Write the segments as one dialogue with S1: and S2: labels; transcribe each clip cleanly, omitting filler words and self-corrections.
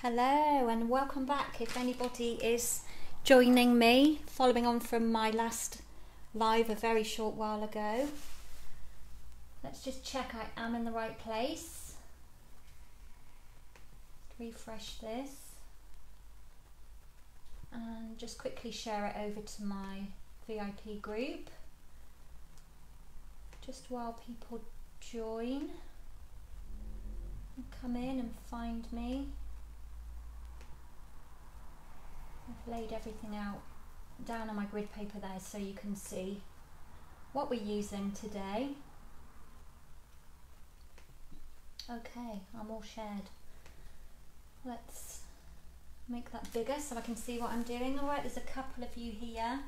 S1: Hello and welcome back. If anybody is joining me, following on from my last live a very short while ago, let's just check I am in the right place. Refresh this and just quickly share it over to my VIP group just while people join and come in and find me. I've laid everything out down on my grid paper there so you can see what we're using today. Okay, I'm all shared. Let's make that bigger so I can see what I'm doing. Alright, there's a couple of you here.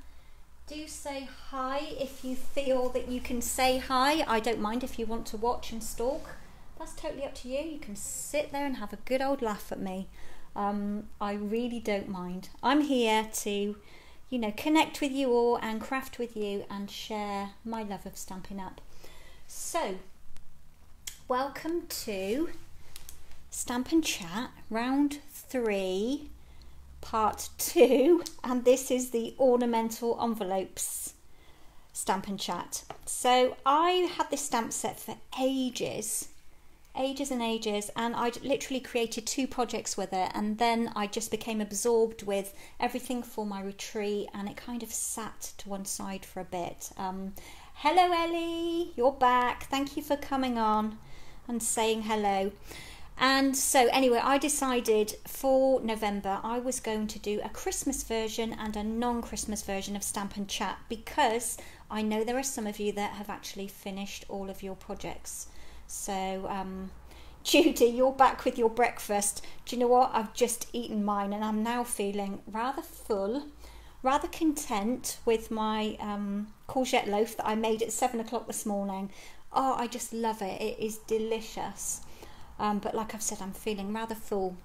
S1: Do say hi if you feel that you can say hi. I don't mind if you want to watch and stalk. That's totally up to you. You can sit there and have a good old laugh at me. I really don't mind. I'm here to, connect with you all and craft with you and share my love of Stampin' Up. So, welcome to Stampin' Chat, round 3, part 2, and this is the Ornamental Envelopes Stampin' Chat. So, I had this stamp set for ages and ages, and I literally created 2 projects with it, and then I just became absorbed with everything for my retreat and it kind of sat to one side for a bit. Hello Ellie, you're back. Thank you for coming on and saying hello. And so anyway, I decided for November I was going to do a Christmas version and a non-Christmas version of Stampin' Chat, because I know there are some of you that have actually finished all of your projects. So, Judy, you're back with your breakfast. Do you know what? I've just eaten mine and I'm now feeling rather full, rather content with my courgette loaf that I made at 7 o'clock this morning. Oh, I just love it. It is delicious. But like I've said, I'm feeling rather full.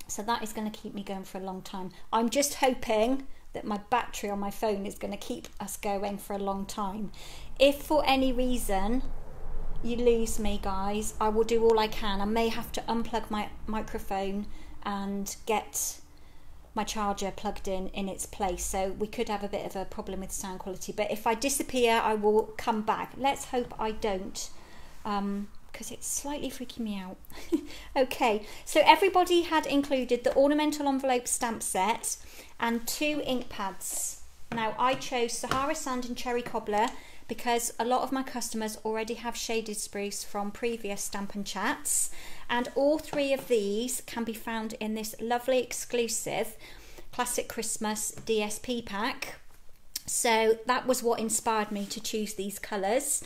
S1: So that is going to keep me going for a long time. I'm just hoping that my battery on my phone is going to keep us going for a long time. If for any reason you lose me, guys, I will do all I can. I may have to unplug my microphone and get my charger plugged in its place, so we could have a bit of a problem with sound quality. But if I disappear, I will come back. Let's hope I don't, because it's slightly freaking me out. Okay, so everybody had included the Ornamental Envelope stamp set and 2 ink pads. Now I chose Sahara Sand and Cherry Cobbler because a lot of my customers already have shaded spruce from previous Stampin' Chats, and all 3 of these can be found in this lovely exclusive Classic Christmas DSP pack. So that was what inspired me to choose these colours.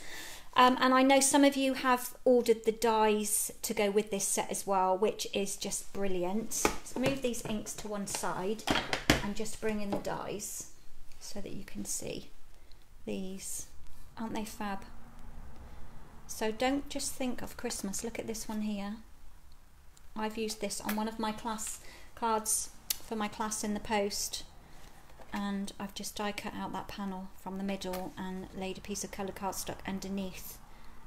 S1: And I know some of you have ordered the dies to go with this set as well, which is just brilliant. Let's move these inks to one side and just bring in the dies so that you can see these. Aren't they fab? So don't just think of Christmas. Look at this one here. I've used this on one of my class cards for my class in the post, and I've just die cut out that panel from the middle and laid a piece of coloured cardstock underneath.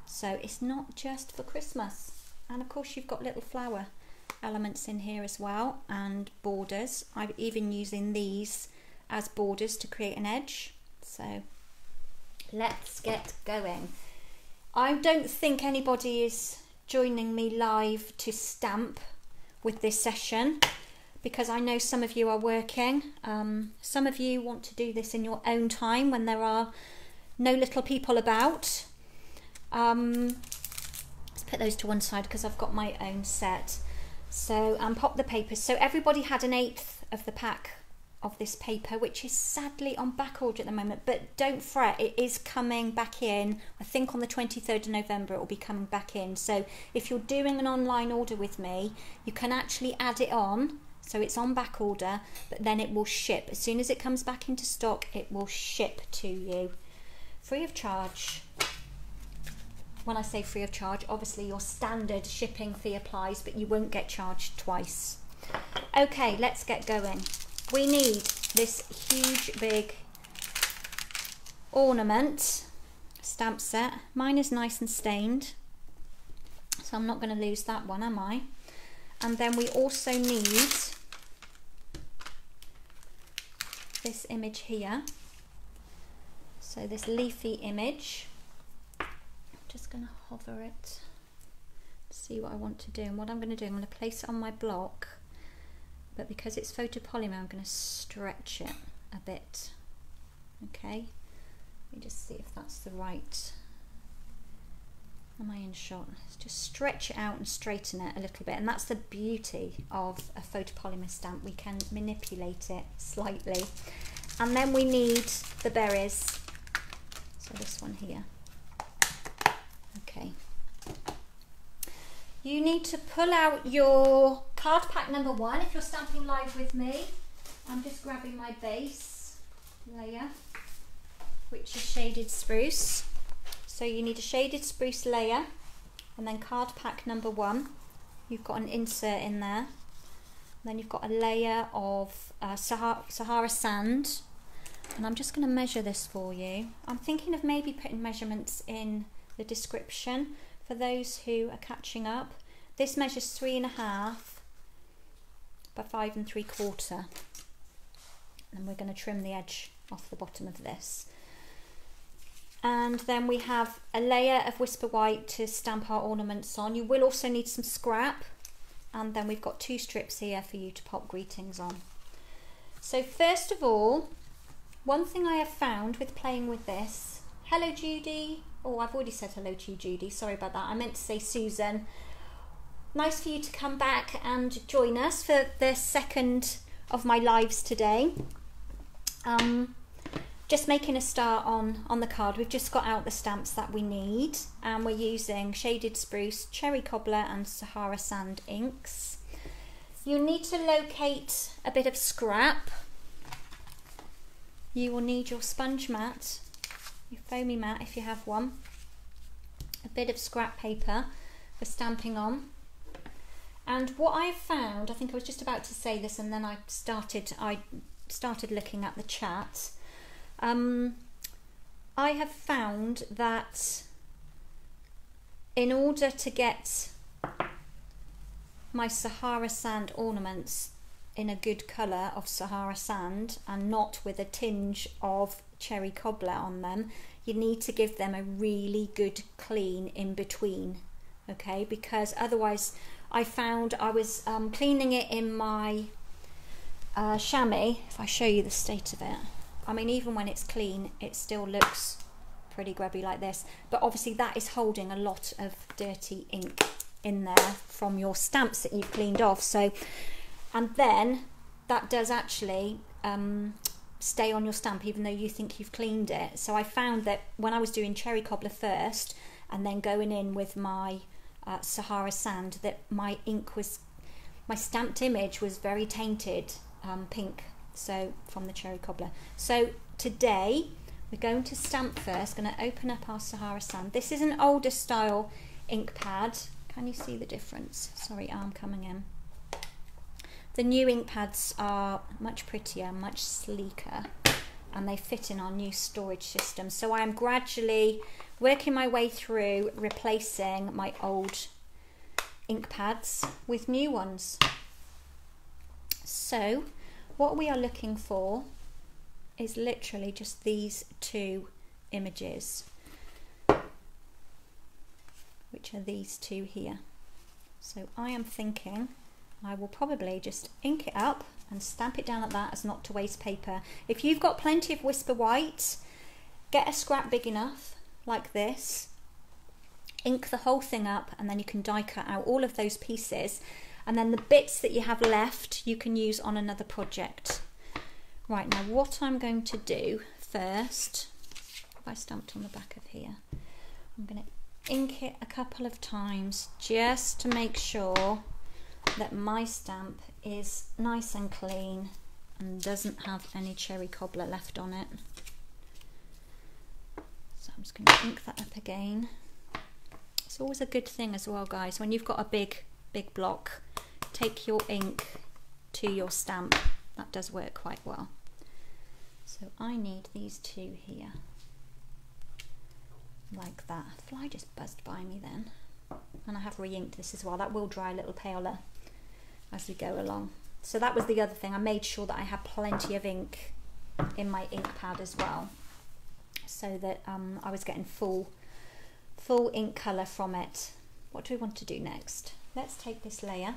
S1: So it's not just for Christmas. And of course you've got little flower elements in here as well, and borders. I'm even using these as borders to create an edge. So let's get going. I don't think anybody is joining me live to stamp with this session, because I know some of you are working. Some of you want to do this in your own time when there are no little people about. Let's put those to one side because I've got my own set. So pop the papers. So everybody had 1/8 of the pack of this paper, which is sadly on back order at the moment, but don't fret, it is coming back in. I think on the 23rd of November it will be coming back in. So if you're doing an online order with me, you can actually add it on, so it's on back order, but then it will ship. As soon as it comes back into stock, it will ship to you free of charge. When I say free of charge, obviously your standard shipping fee applies, but you won't get charged twice. Okay, let's get going. We need this huge big ornament stamp set. Mine is nice and stained, so I'm not going to lose that one, am I? And then we also need this image here. So this leafy image. I'm just going to hover it, see what I want to do. And what I'm going to do, I'm going to place it on my block, but because it's photopolymer, I'm going to stretch it a bit. Okay, let me just see if that's the right. Am I in shot? Let's just stretch it out and straighten it a little bit. And that's the beauty of a photopolymer stamp. We can manipulate it slightly. And then we need the berries. So this one here. Okay. You need to pull out your card pack number 1 if you're stamping live with me. I'm just grabbing my base layer, which is shaded spruce. So you need a shaded spruce layer, and then card pack number 1. You've got an insert in there. And then you've got a layer of Sahara sand. And I'm just going to measure this for you. I'm thinking of maybe putting measurements in the description for those who are catching up. This measures 3.5 by 5 3/4. And we're going to trim the edge off the bottom of this. And then we have a layer of Whisper White to stamp our ornaments on. You will also need some scrap. And then we've got 2 strips here for you to pop greetings on. So first of all, one thing I have found with playing with this, hello Judy. Oh, I've already said hello to you, Judy. Sorry about that. I meant to say Susan. Nice for you to come back and join us for the second of my lives today. Just making a start on the card. We've just got out the stamps that we need, and we're using shaded spruce, cherry cobbler and Sahara sand inks. You need to locate a bit of scrap. You will need your sponge mat, your foamy mat if you have one, a bit of scrap paper for stamping on. And what I've found, I think I was just about to say this and then I started looking at the chat. I have found that in order to get my Sahara sand ornaments in a good colour of Sahara sand and not with a tinge of cherry cobbler on them, you need to give them a really good clean in between, okay? Because otherwise I found I was cleaning it in my chamois. If I show you the state of it, I mean, even when it's clean, it still looks pretty grubby like this. But obviously that is holding a lot of dirty ink in there from your stamps that you've cleaned off. So, and then that does actually stay on your stamp even though you think you've cleaned it. So I found that when I was doing cherry cobbler first and then going in with my Sahara sand, that my stamped image was very tainted pink. So from the cherry cobbler. So today we're going to stamp first, going to open up our Sahara sand. This is an older style ink pad. Can you see the difference? Sorry, arm coming in. The new ink pads are much prettier, much sleeker, and they fit in our new storage system. So I am gradually working my way through replacing my old ink pads with new ones. So what we are looking for is literally just these 2 images, which are these 2 here. So I am thinking I will probably just ink it up and stamp it down like that as not to waste paper. If you've got plenty of Whisper White, get a scrap big enough like this, ink the whole thing up, and then you can die cut out all of those pieces. And then the bits that you have left you can use on another project. Right, now what I'm going to do first, have I stamped on the back of here? I'm going to ink it a couple of times just to make sure that my stamp is nice and clean and doesn't have any cherry cobbler left on it. So I'm just going to ink that up again. It's always a good thing as well, guys, when you've got a big block, take your ink to your stamp. That does work quite well. So I need these 2 here, like that. A fly just buzzed by me then. And I have re-inked this as well. That will dry a little paler. as we go along. So that was the other thing. I made sure that I had plenty of ink in my ink pad as well, so that I was getting full ink colour from it. What do we want to do next? Let's take this layer.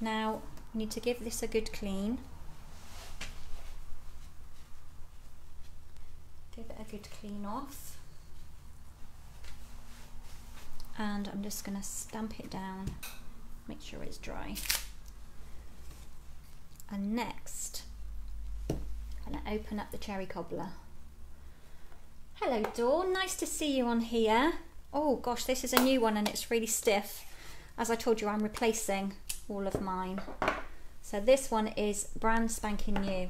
S1: Now we need to give this a good clean. Give it a good clean off. And I'm just going to stamp it down, make sure it's dry. And next, I'm going to open up the cherry cobbler. Hello Dawn, nice to see you on here. Oh gosh, this is a new one and it's really stiff. As I told you, I'm replacing all of mine. So this one is brand spanking new.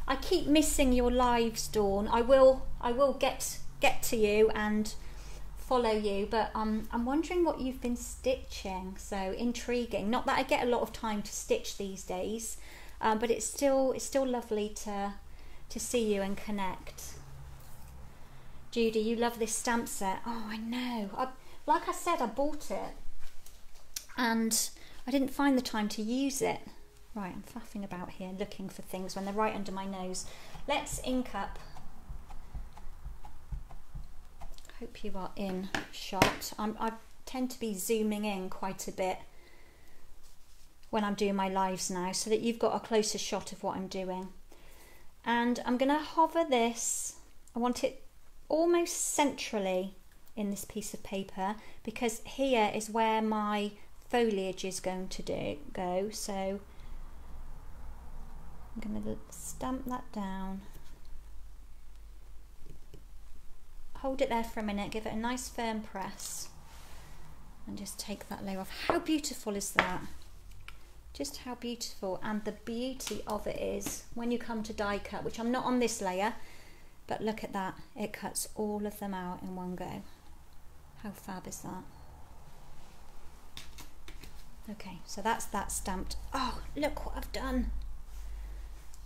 S1: I keep missing your lives, Dawn. I will get to you and follow you, but I'm wondering what you've been stitching. So intriguing. Not that I get a lot of time to stitch these days, but it's still lovely to see you and connect. Judy, you love this stamp set. Oh, I know. Like I said, I bought it and I didn't find the time to use it. Right, I'm faffing about here looking for things when they're right under my nose. Let's ink up. Hope you are in shot. I tend to be zooming in quite a bit when I'm doing my lives now, so that you've got a closer shot of what I'm doing. And I'm going to hover this. I want it almost centrally in this piece of paper, because here is where my foliage is going to go. So I'm going to stamp that down. Hold it there for a minute, give it a nice firm press, and just take that layer off. How beautiful is that? Just how beautiful. And the beauty of it is when you come to die cut, which I'm not on this layer, but look at that, it cuts all of them out in one go. How fab is that? Okay, so that's that stamped. Oh, look what I've done.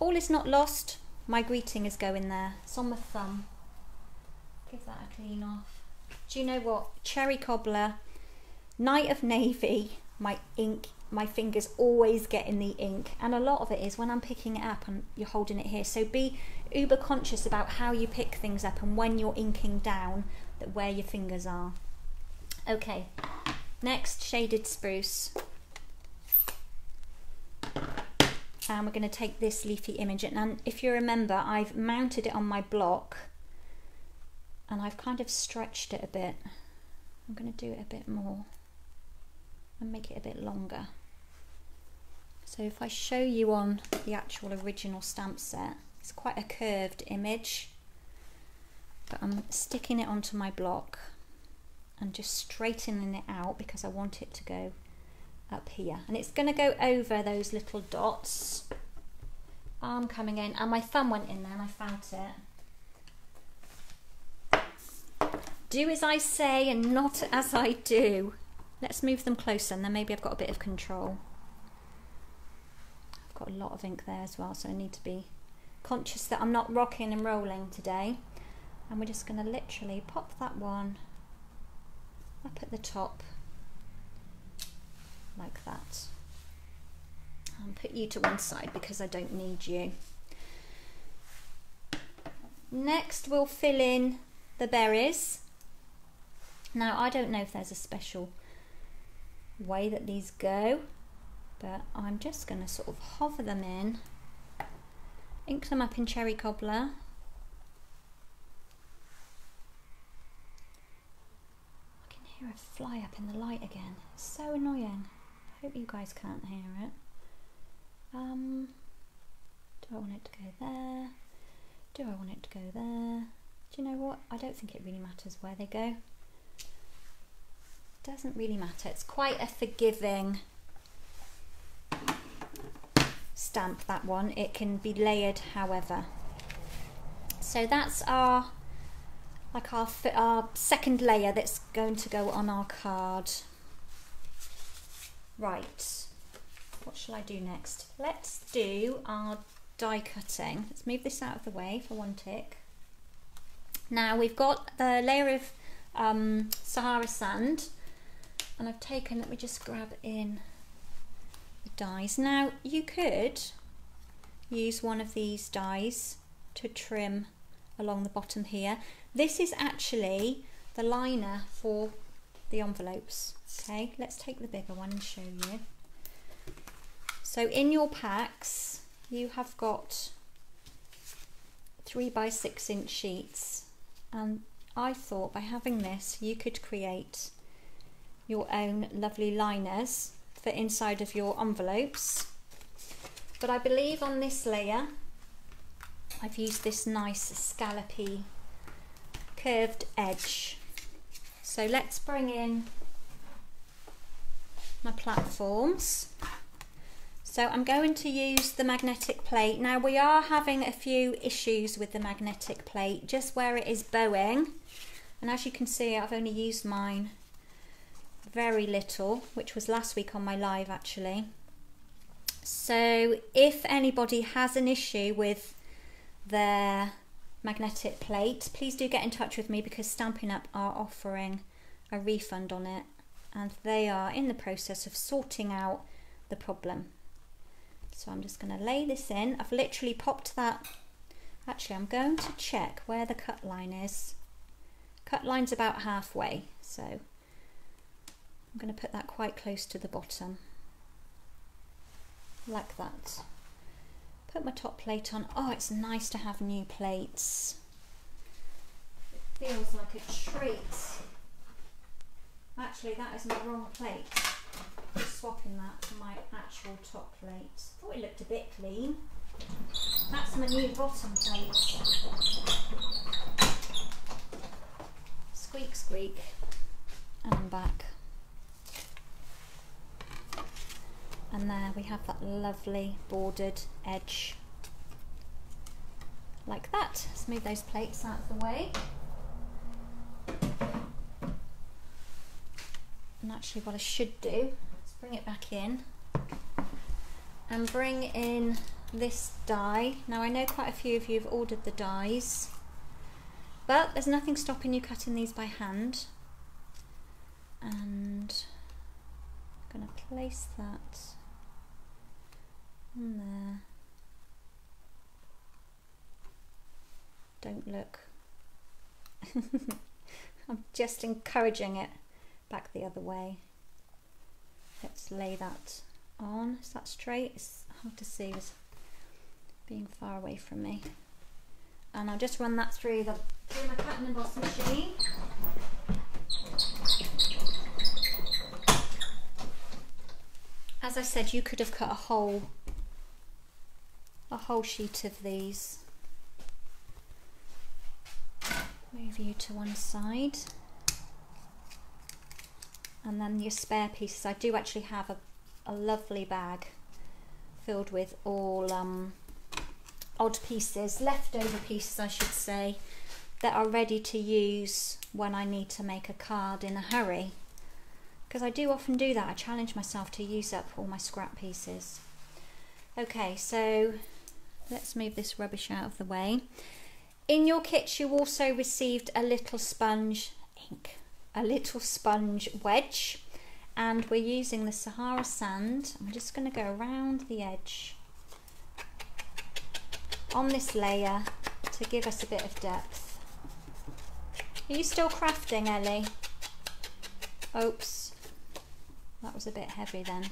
S1: All is not lost. My greeting is going there. It's on my thumb. Give that a clean off. Do you know what? Cherry cobbler, night of navy, my fingers always get in the ink, and a lot of it is when I'm picking it up and you're holding it here. So be uber conscious about how you pick things up and when you're inking down, that where your fingers are. Okay, next shaded spruce. And we're going to take this leafy image, and if you remember, I've mounted it on my block and I've kind of stretched it a bit. I'm going to do it a bit more and make it a bit longer. So if I show you on the actual original stamp set, it's quite a curved image, but I'm sticking it onto my block and just straightening it out because I want it to go up here, and it's going to go over those little dots. I'm coming in, and my thumb went in there and I found it. Do as I say and not as I do. Let's move them closer, and then maybe I've got a bit of control. I've got a lot of ink there as well, so I need to be conscious that I'm not rocking and rolling today. And we're just going to literally pop that one up at the top like that, and put you to one side because I don't need you. Next we'll fill in the berries. Now I don't know if there's a special way that these go, but I'm just going to sort of hover them in, ink them up in cherry cobbler. I can hear a fly up in the light again. It's so annoying. I hope you guys can't hear it. Do I want it to go there? Do I want it to go there? Do you know what? I don't think it really matters where they go. It doesn't really matter. It's quite a forgiving stamp, that one. It can be layered however. So that's our second layer that's going to go on our card. Right, what shall I do next? Let's do our die cutting. Let's move this out of the way for one tick. Now we've got the layer of Sahara sand, and I've taken, let me just grab in the dies. Now you could use one of these dies to trim along the bottom here. This is actually the liner for the envelopes. Okay, let's take the bigger one and show you. So in your packs you have got 3 by 6 inch sheets, and I thought by having this you could create your own lovely liners for inside of your envelopes. But I believe on this layer I've used this nice scallopy curved edge. So let's bring in my platforms. So I'm going to use the magnetic plate. Now we are having a few issues with the magnetic plate, just where it is bowing. And as you can see, I've only used mine very little, which was last week on my live actually. So if anybody has an issue with their magnetic plate, please do get in touch with me, because Stampin' Up are offering a refund on it, and they are in the process of sorting out the problem. So I'm just going to lay this in. I've literally popped that. Actually, I'm going to check where the cut line is. Cut line's about halfway, so I'm going to put that quite close to the bottom, like that. Put my top plate on. Oh, it's nice to have new plates. It feels like a treat. Actually, that is my wrong plate. Just swapping that for my actual top plate. Thought it looked a bit clean. That's my new bottom plate. Squeak, squeak. And I'm back. And there we have that lovely bordered edge. Like that. Let's move those plates out of the way. And actually what I should do is bring it back in and bring in this die. Now I know quite a few of you have ordered the dies, but there's nothing stopping you cutting these by hand. And I'm going to place that in there. Don't look. I'm just encouraging it. Back the other way. Let's lay that on. Is that straight? It's hard to see with being far away from me. And I'll just run that through my cut and emboss machine. As I said, you could have cut a whole sheet of these. Move you to one side. And then your spare pieces. I do actually have a lovely bag filled with all odd pieces, leftover pieces I should say, that are ready to use when I need to make a card in a hurry. Because I do often do that. I challenge myself to use up all my scrap pieces. Okay, so let's move this rubbish out of the way. In your kit you also received a little sponge wedge, and we're using the Sahara sand. I'm just going to go around the edge on this layer to give us a bit of depth. Are you still crafting, Ellie? Oops, that was a bit heavy then.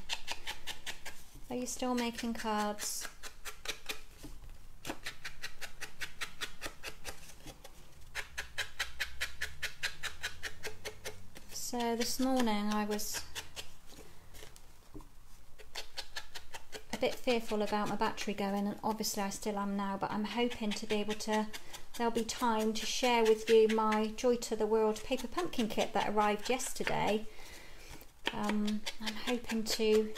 S1: Are you still making cards? So this morning I was a bit fearful about my battery going, and obviously I still am now, but I'm hoping to be able to, there'll be time to share with you my Joy to the World paper pumpkin kit that arrived yesterday. I'm hoping to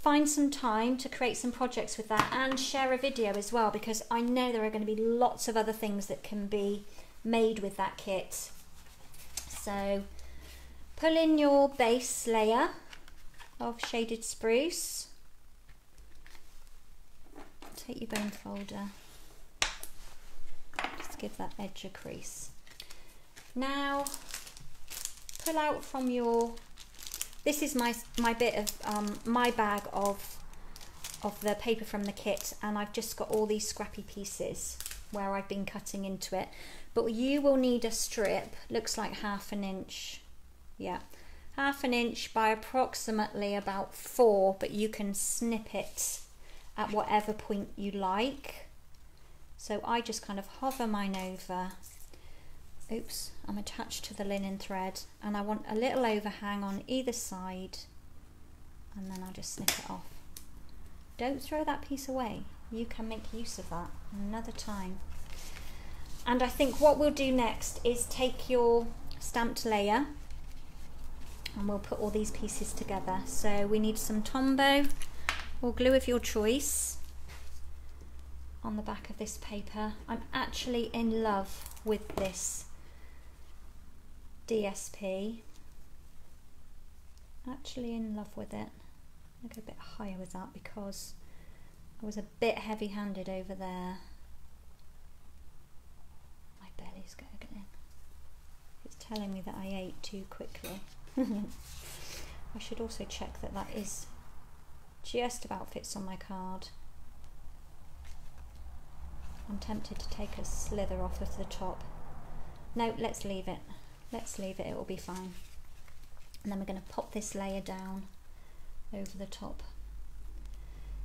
S1: find some time to create some projects with that and share a video as well, because I know there are going to be lots of other things that can be made with that kit. So pull in your base layer of shaded spruce, take your bone folder, just give that edge a crease. Now pull out from your this is my bit of my bag of the paper from the kit, and I've just got all these scrappy pieces where I've been cutting into it. But you will need a strip, looks like 1/2 inch, yeah, 1/2 inch by approximately about 4, but you can snip it at whatever point you like. So I just kind of hover mine over. Oops, I'm attached to the linen thread, and I want a little overhang on either side, and then I'll just snip it off. Don't throw that piece away. You can make use of that another time. And I think what we'll do next is take your stamped layer and we'll put all these pieces together. So we need some Tombow or glue of your choice on the back of this paper. I'm actually in love with this DSP. Actually in love with it. I'll go a bit higher with that because I was a bit heavy-handed over there. My belly's gurgling. It's telling me that I ate too quickly. I should also check that that is just about fits on my card. I'm tempted to take a slither off of the top. No, let's leave it. Let's leave it, it will be fine. And then we're going to pop this layer down over the top.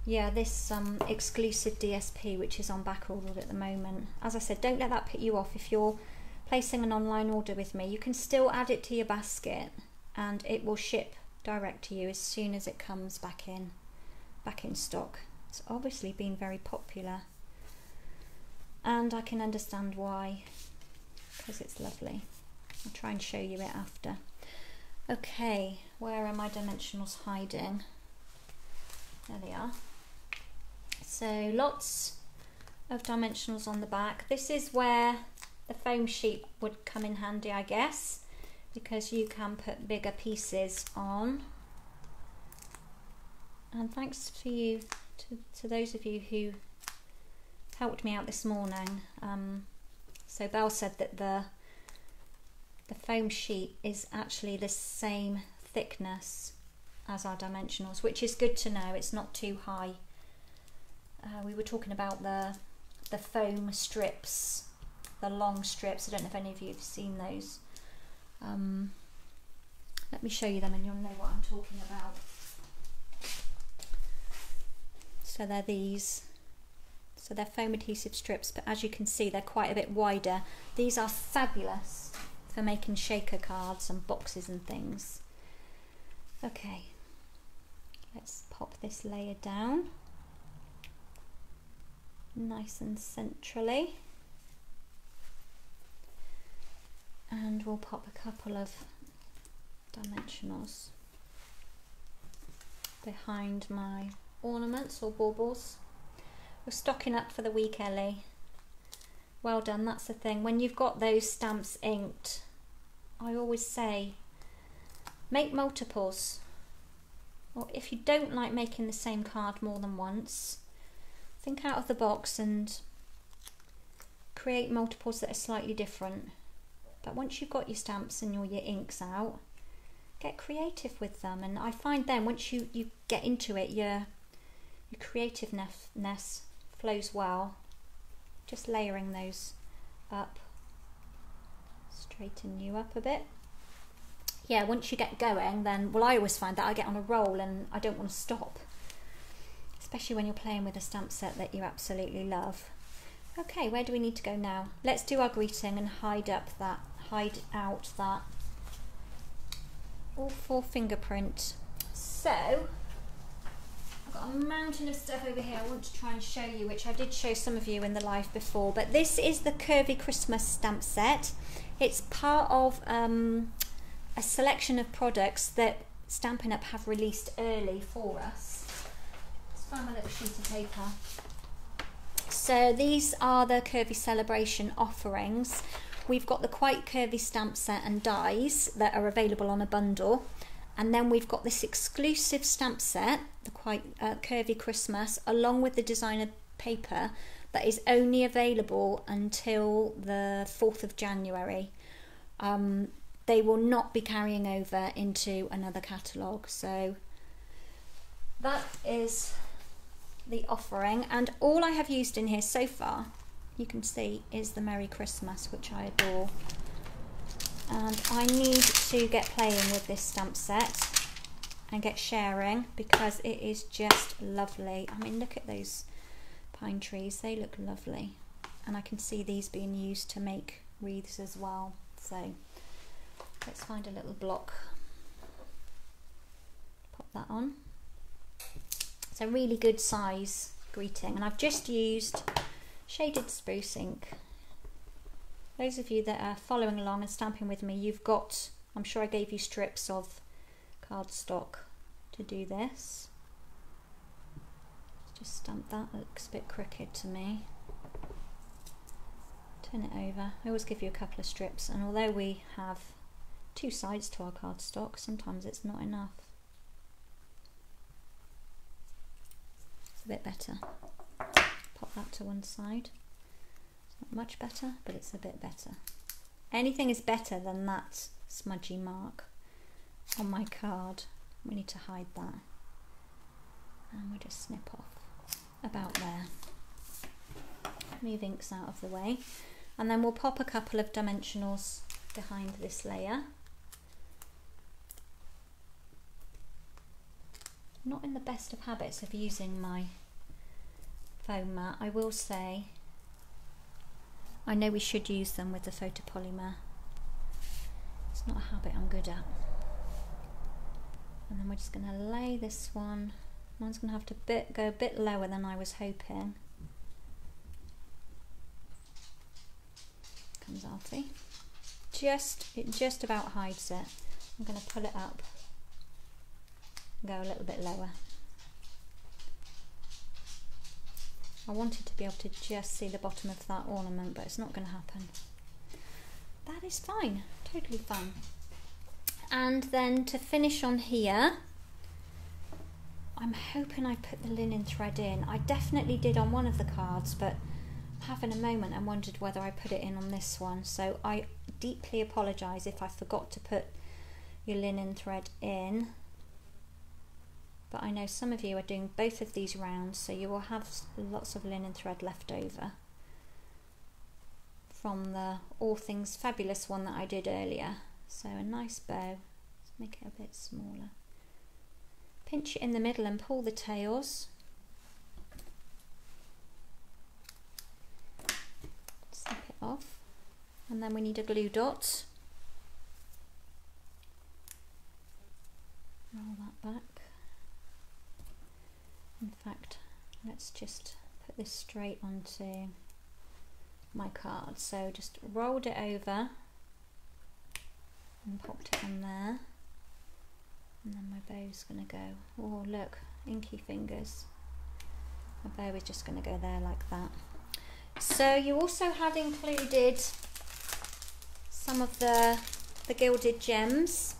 S1: Yeah, this exclusive DSP, which is on back order at the moment. As I said, don't let that put you off. If you're placing an online order with me, you can still add it to your basket and it will ship direct to you as soon as it comes back in stock. It's obviously been very popular, and I can understand why, because it's lovely. I'll try and show you it after. Okay, where are my dimensionals hiding? There they are. So lots of dimensionals on the back. This is where the foam sheet would come in handy, I guess, because you can put bigger pieces on. And thanks to you, to those of you who helped me out this morning. So Belle said that the foam sheet is actually the same thickness as our dimensionals, which is good to know. It's not too high. We were talking about the foam strips, the long strips. I don't know if any of you have seen those. Let me show you them and you'll know what I'm talking about. So they're these. So they're foam adhesive strips, but as you can see, they're quite a bit wider. These are fabulous for making shaker cards and boxes and things. Okay, let's pop this layer down nice and centrally, and we'll pop a couple of dimensionals behind my ornaments or baubles. We're stocking up for the week, Ellie. Well done. That's the thing, when you've got those stamps inked, I always say make multiples, or if you don't like making the same card more than once, think out of the box and create multiples that are slightly different. But once you've got your stamps and your inks out, get creative with them. And I find then once you get into it, your creativeness flows well. Just layering those up, straighten you up a bit. Yeah, once you get going, then, well, I always find that I get on a roll and I don't want to stop, especially when you're playing with a stamp set that you absolutely love. Okay, where do we need to go now? Let's do our greeting and hide out that awful fingerprint. So I've got a mountain of stuff over here I want to try and show you, which I did show some of you in the live before, but this is the Curvy Christmas stamp set. It's part of a selection of products that Stampin' Up have released early for us. Let's find my little sheet of paper. So these are the Curvy Celebration offerings. We've got the Quite Curvy stamp set and dies that are available on a bundle, and then we've got this exclusive stamp set, the Quite Curvy Christmas, along with the designer paper that is only available until the 4th of January. they will not be carrying over into another catalogue. So that is the offering, and all I have used in here so far, you can see, is the Merry Christmas, which I adore. And I need to get playing with this stamp set and get sharing, because it is just lovely. I mean, look at those pine trees, they look lovely. And I can see these being used to make wreaths as well. So let's find a little block, pop that on. It's a really good size greeting, and I've just used shaded spruce ink. Those of you that are following along and stamping with me, you've got, I'm sure I gave you strips of cardstock to do this. Just stamp that, it looks a bit crooked to me. Turn it over. I always give you a couple of strips, and although we have two sides to our cardstock, sometimes it's not enough. It's a bit better. Pop that to one side. It's not much better, but it's a bit better. Anything is better than that smudgy mark on my card. We need to hide that. And we'll just snip off about there. Move inks out of the way. And then we'll pop a couple of dimensionals behind this layer. Not in the best of habits of using my foam mat, I will say. I know we should use them with the photopolymer. It's not a habit I'm good at. And then we're just going to lay this one. Mine's going to have to go a bit lower than I was hoping. Comes Alfie. It just about hides it. I'm going to pull it up and go a little bit lower. I wanted to be able to just see the bottom of that ornament, but it's not going to happen. That is fine, totally fine. And then to finish on here, I'm hoping I put the linen thread in. I definitely did on one of the cards, but I'm having a moment and wondered whether I put it in on this one. So I deeply apologise if I forgot to put your linen thread in. But I know some of you are doing both of these rounds, so you will have lots of linen thread left over from the All Things Fabulous one that I did earlier. So a nice bow. Let's make it a bit smaller. Pinch it in the middle and pull the tails. Snip it off. And then we need a glue dot. Roll that back. In fact, let's just put this straight onto my card. So just rolled it over and popped it on there. And then my bow's going to go, oh look, inky fingers. My bow is just going to go there like that. So you also had included some of the gilded gems.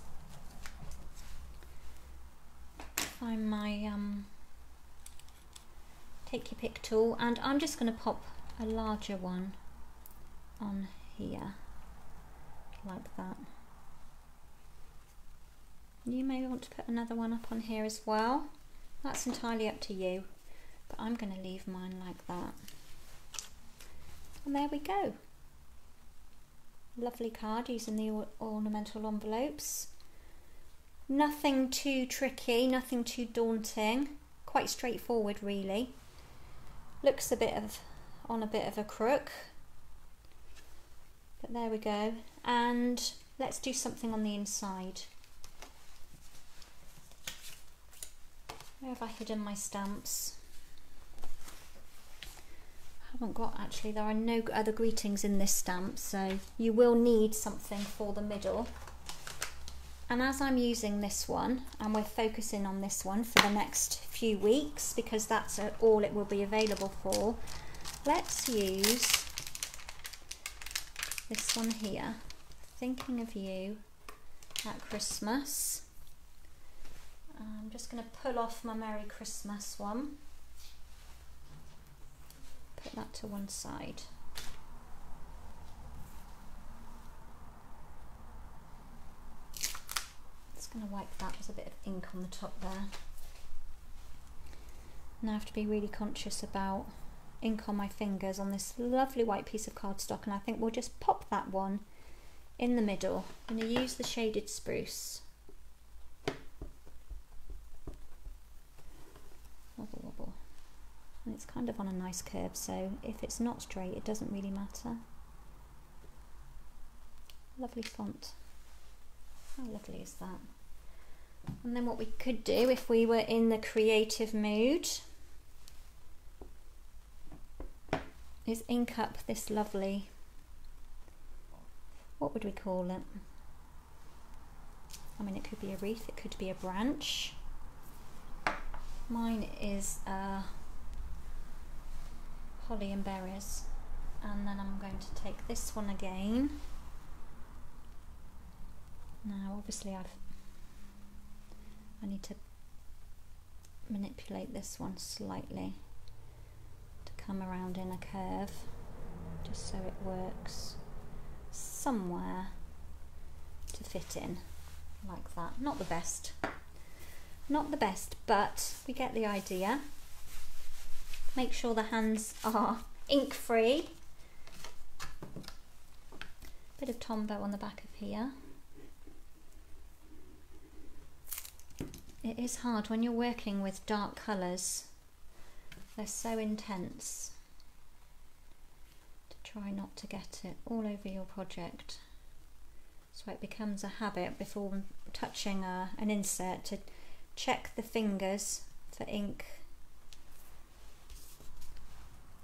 S1: Find my take your pick tool, and I'm just going to pop a larger one on here like that. You may want to put another one up on here as well. That's entirely up to you, but I'm going to leave mine like that. And there we go. Lovely card using the ornamental envelopes. Nothing too tricky, nothing too daunting. Quite straightforward, really. Looks on a bit of a crook, but there we go. And let's do something on the inside. Where have I hidden my stamps? I haven't got, actually, there are no other greetings in this stamp, so you will need something for the middle. And as I'm using this one, and we're focusing on this one for the next few weeks, because that's all it will be available for, let's use this one here, Thinking of You at Christmas. I'm just going to pull off my Merry Christmas one, put that to one side. going to wipe that. There's a bit of ink on the top there. Now I have to be really conscious about ink on my fingers on this lovely white piece of cardstock, and I think we'll just pop that one in the middle. I'm going to use the shaded spruce. Wobble wobble. And it's kind of on a nice curve, so if it's not straight it doesn't really matter. Lovely font. How lovely is that? And then what we could do if we were in the creative mood is ink up this lovely, what would we call it? I mean, it could be a wreath, it could be a branch. Mine is holly and berries. And then I'm going to take this one again. Now obviously I need to manipulate this one slightly to come around in a curve, just so it works somewhere to fit in like that. Not the best, but we get the idea. Make sure the hands are ink free. Bit of Tombow on the back of here. It is hard when you're working with dark colours. They're so intense to try not to get it all over your project. So it becomes a habit before touching an insert to check the fingers for ink.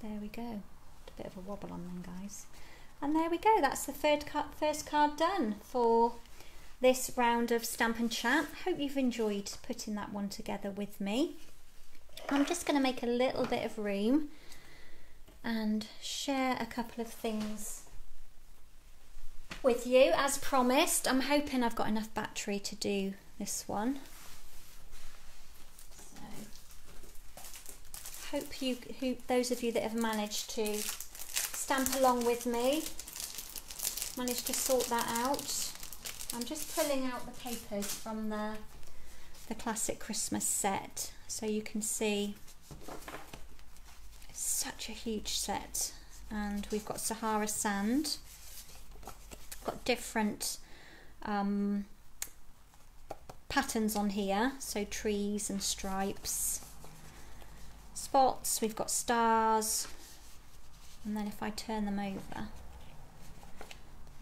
S1: There we go. A bit of a wobble on them, guys. And there we go. That's the first card done for this round of Stamp and Chat. Hope you've enjoyed putting that one together with me. I'm just going to make a little bit of room and share a couple of things with you as promised. I'm hoping I've got enough battery to do this one. So hope those of you that have managed to stamp along with me managed to sort that out. I'm just pulling out the papers from the classic Christmas set so you can see it's such a huge set, and we've got Sahara sand, got different patterns on here, so trees and stripes, spots, we've got stars, and then if I turn them over,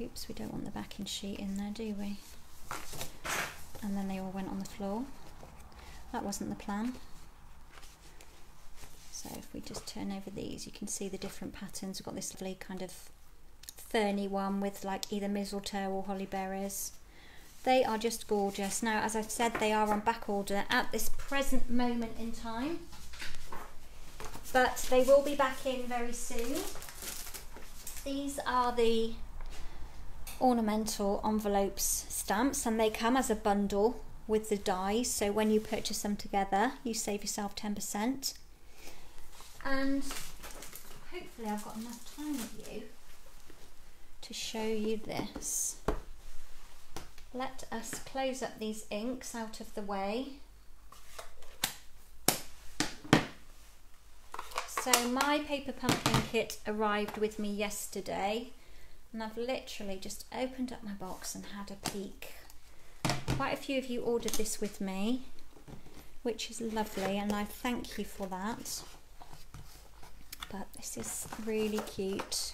S1: oops, we don't want the backing sheet in there, do we? And then they all went on the floor. That wasn't the plan. So if we just turn over these, you can see the different patterns. We've got this lovely kind of ferny one with like either mistletoe or holly berries. They are just gorgeous. Now, as I've said, they are on back order at this present moment in time, but they will be back in very soon. These are the Ornamental Envelopes stamps, and they come as a bundle with the dies, so when you purchase them together you save yourself 10%. And hopefully I've got enough time with you to show you this. Let us close up these inks out of the way. So my paper pumpkin kit arrived with me yesterday, and I've literally just opened up my box and had a peek. Quite a few of you ordered this with me, which is lovely, and I thank you for that. But this is really cute.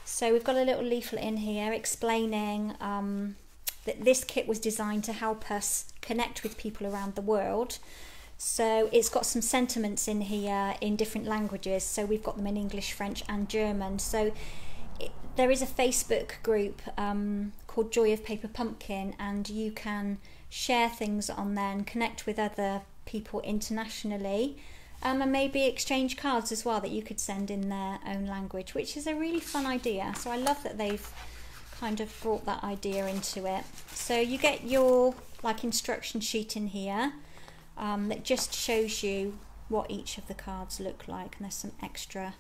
S1: So we've got a little leaflet in here explaining that this kit was designed to help us connect with people around the world. So it's got some sentiments in here in different languages. So we've got them in English, French and German. So there is a Facebook group called Joy of Paper Pumpkin, and you can share things on there and connect with other people internationally, and maybe exchange cards as well that you could send in their own language, which is a really fun idea. So I love that they've kind of brought that idea into it. So you get your like instruction sheet in here that just shows you what each of the cards look like, and there's some extra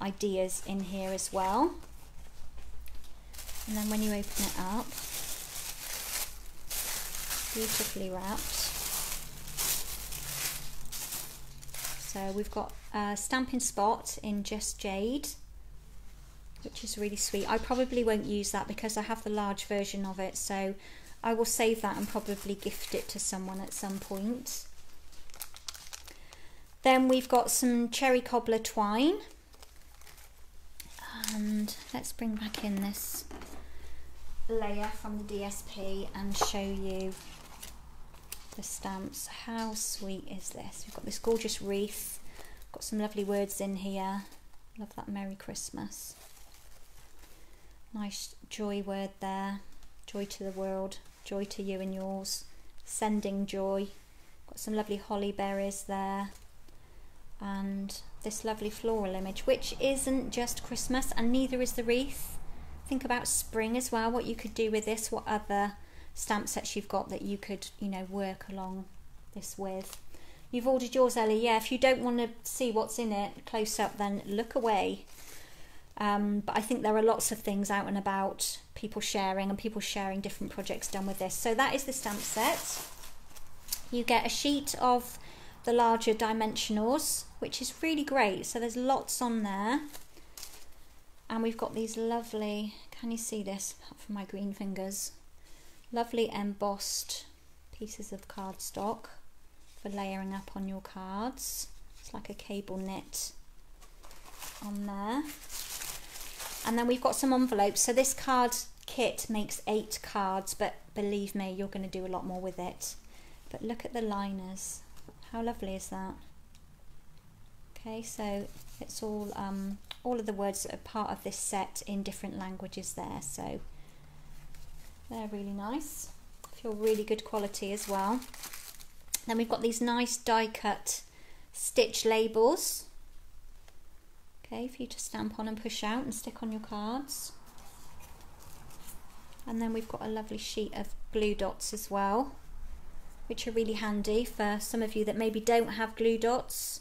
S1: ideas in here as well. And then when you open it up, beautifully wrapped. So we've got a Stampin' Spot in Just Jade, which is really sweet. I probably won't use that because I have the large version of it, so I will save that and probably gift it to someone at some point. Then we've got some Cherry Cobbler twine, and let's bring back in this layer from the DSP and show you the stamps. How sweet is this? We've got this gorgeous wreath, got some lovely words in here. Love that Merry Christmas. Nice joy word there. Joy to the world, joy to you and yours. Sending joy. Got some lovely holly berries there. And this lovely floral image, which isn't just Christmas, and neither is the wreath. Think about spring as well, what you could do with this, what other stamp sets you've got that you could, you know, work along this with. You've ordered yours, Ellie. Yeah, if you don't want to see what's in it close up, then look away. But I think there are lots of things out and about, people sharing different projects done with this. So that is the stamp set. You get a sheet of the larger dimensionals, which is really great. So there's lots on there. And we've got these lovely, can you see this apart from my green fingers? Lovely embossed pieces of cardstock for layering up on your cards. It's like a cable knit on there. And then we've got some envelopes. So this card kit makes 8 cards, but believe me, you're going to do a lot more with it. But look at the liners. How lovely is that? Okay, so it's all of the words that are part of this set in different languages there. So they're really nice. Feel really good quality as well. Then we've got these nice die cut stitch labels. Okay, for you to stamp on and push out and stick on your cards. And then we've got a lovely sheet of glue dots as well, which are really handy for some of you that maybe don't have glue dots.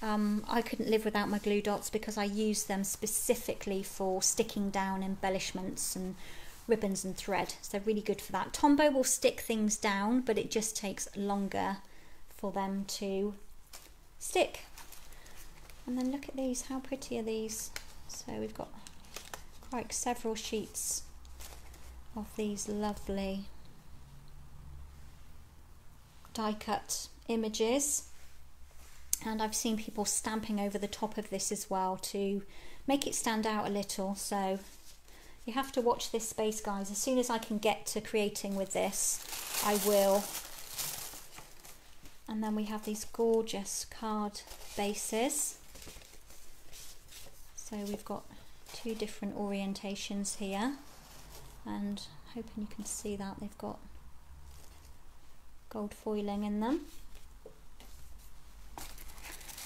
S1: I couldn't live without my glue dots because I use them specifically for sticking down embellishments and ribbons and thread. So they're really good for that. Tombow will stick things down, but it just takes longer for them to stick. And then look at these, how pretty are these? So we've got quite several sheets of these lovely die cut images, and I've seen people stamping over the top of this as well to make it stand out a little. So you have to watch this space, guys. As soon as I can get to creating with this, I will. And then we have these gorgeous card bases. So we've got 2 different orientations here, and I'm hoping you can see that they've got gold foiling in them.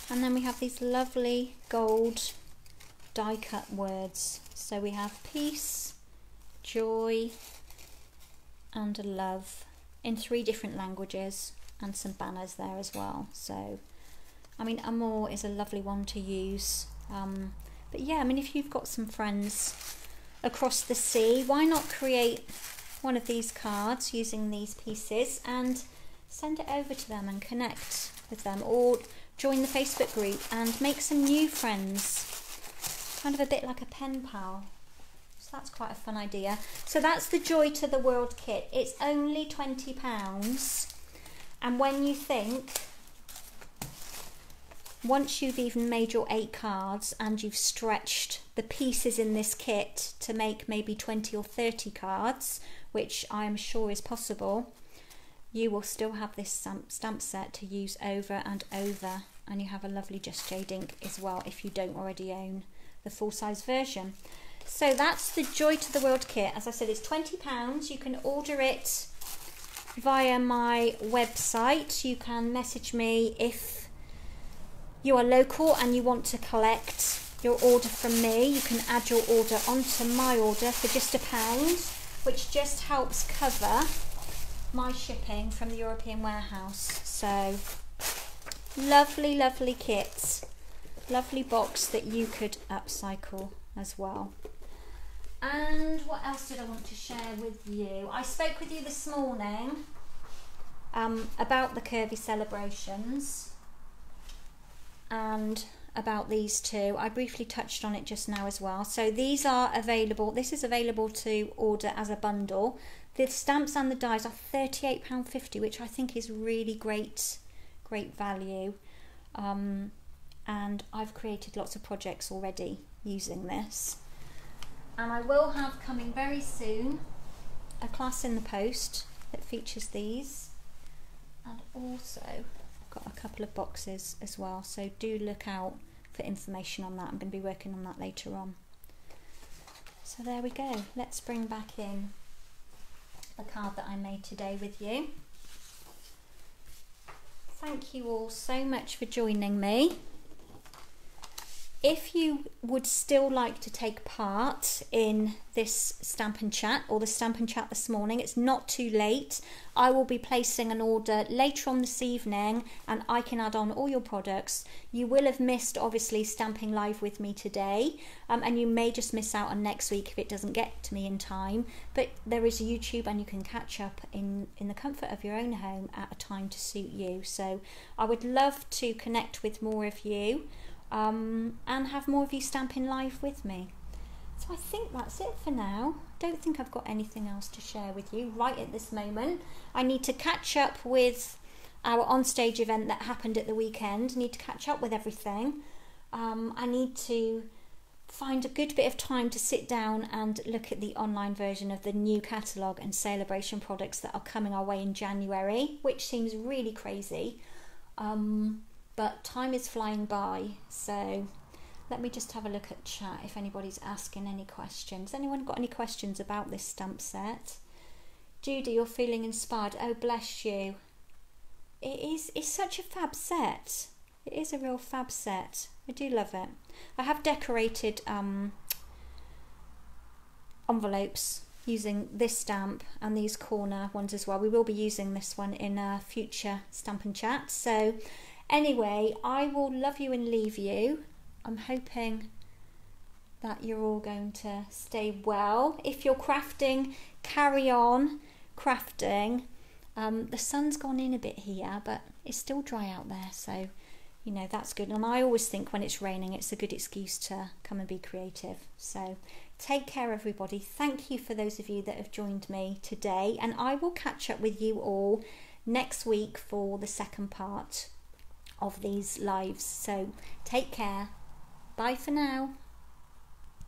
S1: And then we have these lovely gold die cut words. So we have peace, joy and love in 3 different languages, and some banners there as well. So I mean, amour is a lovely one to use. But yeah, I mean, if you've got some friends across the sea, why not create one of these cards using these pieces and send it over to them and connect with them, or join the Facebook group and make some new friends, kind of a bit like a pen pal. So that's quite a fun idea. So that's the Joy to the World kit. It's only £20, and when you think, once you've even made your 8 cards and you've stretched the pieces in this kit to make maybe 20 or 30 cards, which I'm sure is possible, you will still have this stamp set to use over and over, and you have a lovely Just Jade ink as well if you don't already own the full-size version. So that's the Joy to the World kit. As I said, it's £20. You can order it via my website. You can message me if you are local and you want to collect your order from me. You can add your order onto my order for just £1, which just helps cover my shipping from the European warehouse. So lovely, lovely kit, lovely box that you could upcycle as well. And what else did I want to share with you? I spoke with you this morning about the curvy celebrations and about these two. I briefly touched on it just now as well. So these are available, this is available to order as a bundle. The stamps and the dies are £38.50, which I think is really great value. And I've created lots of projects already using this. And I will have coming very soon a class in the post that features these, and also got a couple of boxes as well, so do look out for information on that. I'm going to be working on that later on. So there we go. Let's bring back in the card that I made today with you. Thank you all so much for joining me. If you would still like to take part in this Stamp and Chat, or the Stamp and Chat this morning, it's not too late. I will be placing an order later on this evening and I can add on all your products. You will have missed, obviously, stamping live with me today, and you may just miss out on next week if it doesn't get to me in time. But there is YouTube and you can catch up in the comfort of your own home at a time to suit you. So I would love to connect with more of you. And have more of you stamping live with me. So I think that's it for now. Don't think I've got anything else to share with you right at this moment. I need to catch up with our onstage event that happened at the weekend. Need to catch up with everything. I need to find a good bit of time to sit down and look at the online version of the new catalogue and celebration products that are coming our way in January, which seems really crazy. But time is flying by, so let me just have a look at chat if anybody's asking any questions. Anyone got any questions about this stamp set? Judy, you're feeling inspired. Oh, bless you. It's such a fab set. It is a real fab set. I do love it. I have decorated envelopes using this stamp and these corner ones as well. We will be using this one in a future Stamp and Chat. So anyway, I will love you and leave you. I'm hoping that you're all going to stay well. If you're crafting, carry on crafting. The sun's gone in a bit here, but it's still dry out there, so you know that's good. And I always think when it's raining, it's a good excuse to come and be creative. So take care, everybody. Thank you for those of you that have joined me today, and I will catch up with you all next week for the second part of these lives. So take care. Bye for now.